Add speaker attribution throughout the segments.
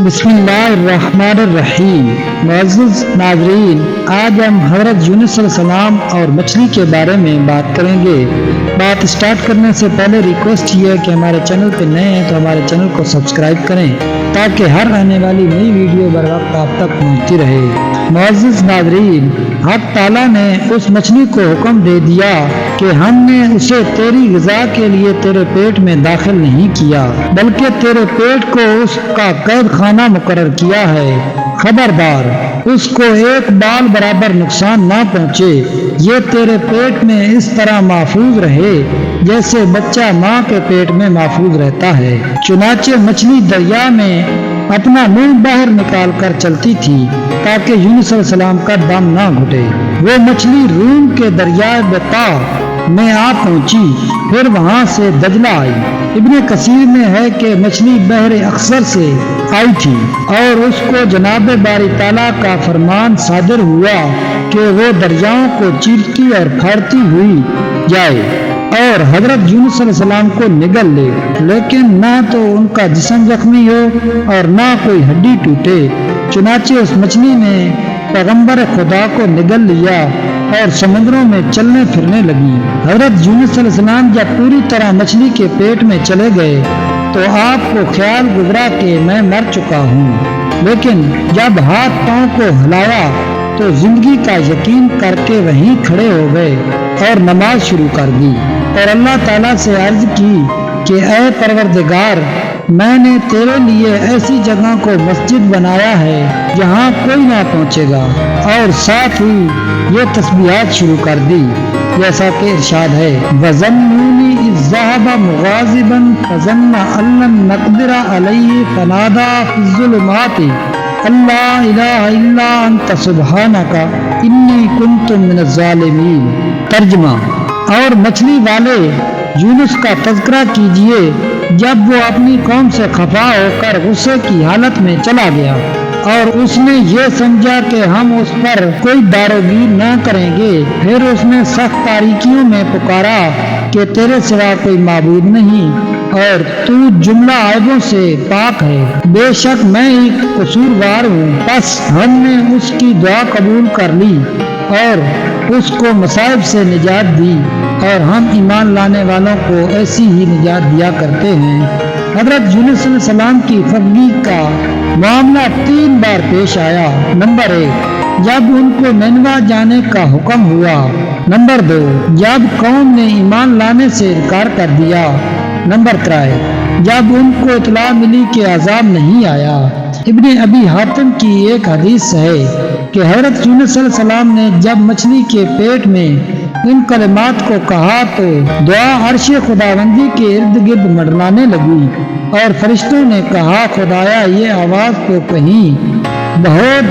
Speaker 1: बिस्मिल्लाहिर्रहमानिर्रहीम। मुअज़्ज़िज़ नाज़रीन, आज हम हज़रत यूनुस अलैहिस्सलाम और मछली के बारे में बात करेंगे। बात स्टार्ट करने से पहले रिक्वेस्ट ये है कि हमारे चैनल पे नए हैं तो हमारे चैनल को सब्सक्राइब करें ताकि हर आने वाली नई वीडियो बर वक्त आप तक पहुँचती रहे। मुअज़्ज़िज़ नाज़रीन, हक़ ताला ने उस मछली को हुक्म दे दिया कि हमने उसे तेरी ग़िज़ा के लिए तेरे पेट में दाखिल नहीं किया बल्कि तेरे पेट को उसका कैद खाना मुकर्रर किया है। खबरदार, उसको एक बाल बराबर नुकसान ना पहुँचे। ये तेरे पेट में इस तरह महफूज रहे जैसे बच्चा माँ के पेट में महफूज रहता है। चुनाचे मछली दरिया में अपना मुंह बाहर निकाल कर चलती थी ताकि यूनुस अलैहिस्सलाम का दम ना घुटे। वो मछली रूम के दरिया बता में आ पहुंची, फिर वहां से दजला आई। इब्ने कसीर में है कि मछली बहरे अक्सर से आई थी और उसको जनाब बारी ताला का फरमान सादिर हुआ कि वो दरियाओं को चीरती और फाड़ती हुई जाए और हजरत यूनुस अलैहिस्सलाम को निगल ले, लेकिन ना तो उनका जिस्म जख्मी हो और ना कोई हड्डी टूटे। चुनाचे उस मछली ने पैगंबर खुदा को निगल लिया और समुद्रों में चलने फिरने लगी। हजरत यूनुस अलैहिस्सलाम जब पूरी तरह मछली के पेट में चले गए तो आपको ख्याल गुजरा कि मैं मर चुका हूँ, लेकिन जब हाथ पांव को हिलाया तो जिंदगी का यकीन करके वहीं खड़े हो गए और नमाज शुरू कर दी और अल्लाह ताला से अर्ज की कि ऐ परवरदिगार, मैंने तेरे लिए ऐसी जगह को मस्जिद बनाया है जहाँ कोई ना पहुँचेगा, और साथ ही ये तस्बीहात शुरू कर दी जैसा कि इरशाद है, वज़न्नूनी इज़ ज़हबा मुग़ाज़िबन फ़ज़न्ना अल्लन नक़दिर अलैहि फ़नादा फ़िज़्ज़ुलुमाति अल्ला इलाहा इल्ला अंत सुब्हानका इन्नी कुन्तु मिनज़्ज़ालिमीन। तर्जुमा। और मछली वाले यूनुस का तज़किरा कीजिए जब वो अपनी कौम से खफा होकर गुस्से की हालत में चला गया और उसने ये समझा कि हम उस पर कोई दारोगीर न करेंगे। फिर उसने सख्त तारीकियों में पुकारा कि तेरे सिवा कोई माबूद नहीं और तू जुमला आयबों से पाक है। बेशक मैं एक कसूरवार हूँ। बस हमने उसकी दुआ कबूल कर ली और उसको मसाइब से निजात दी और हम ईमान लाने वालों को ऐसी ही निजात दिया करते हैं। हज़रत यूनुस अलैहिस्सलाम की फगली का मामला 3 बार पेश आया। नंबर 1, जब उनको निनवा जाने का हुक्म हुआ। नंबर 2, जब कौम ने ईमान लाने से इनकार कर दिया। नंबर 3, जब उनको इतला मिली कि अजाब नहीं आया। इब्ने अबी हातिम की एक हदीस है कि हज़रत यूनुस अलैहिस्सलाम ने जब मछली के पेट में इन कलिमात को कहा तो दुआ अर्श खुदाबंदी के इर्द गिर्द मंडलाने लगी और फरिश्तों ने कहा, खुदाया ये आवाज तो कहीं बहुत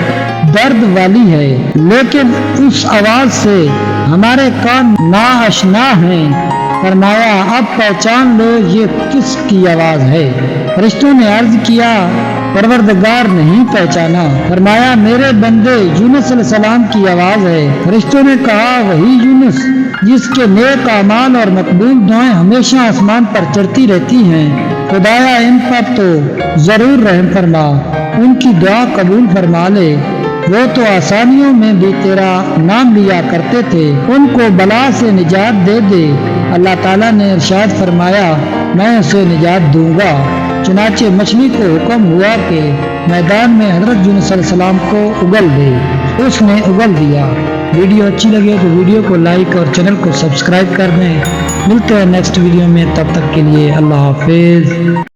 Speaker 1: दर्द वाली है, लेकिन उस आवाज से हमारे कान नाआशना हैं। फरमाया, अब पहचान लो ये किसकी आवाज है। फरिश्तों ने अर्ज किया, परवरदिगार नहीं पहचाना। फरमाया, मेरे बंदे यूनुस अलैहिस्सलाम की आवाज है। फरिश्तों ने कहा, वही यूनुस जिसके नेक अमाल और मकबूल दुआएं हमेशा आसमान पर चढ़ती रहती हैं। खुदाया इन पर तो जरूर रहम फरमा, उनकी दुआ कबूल फरमा ले। वो तो आसानियों में भी तेरा नाम लिया करते थे, उनको बला से निजात दे दे। अल्लाह ताला ने इरशाद फरमाया, मैं उसे निजात दूंगा। चुनाचे मछली को हुक्म हुआ कि मैदान में हज़रत यूनुस अलैहिस्सलाम को उगल दे। उसने उगल दिया। वीडियो अच्छी लगे तो वीडियो को लाइक और चैनल को सब्सक्राइब कर दें। मिलते हैं नेक्स्ट वीडियो में, तब तक के लिए अल्लाह हाफिज़।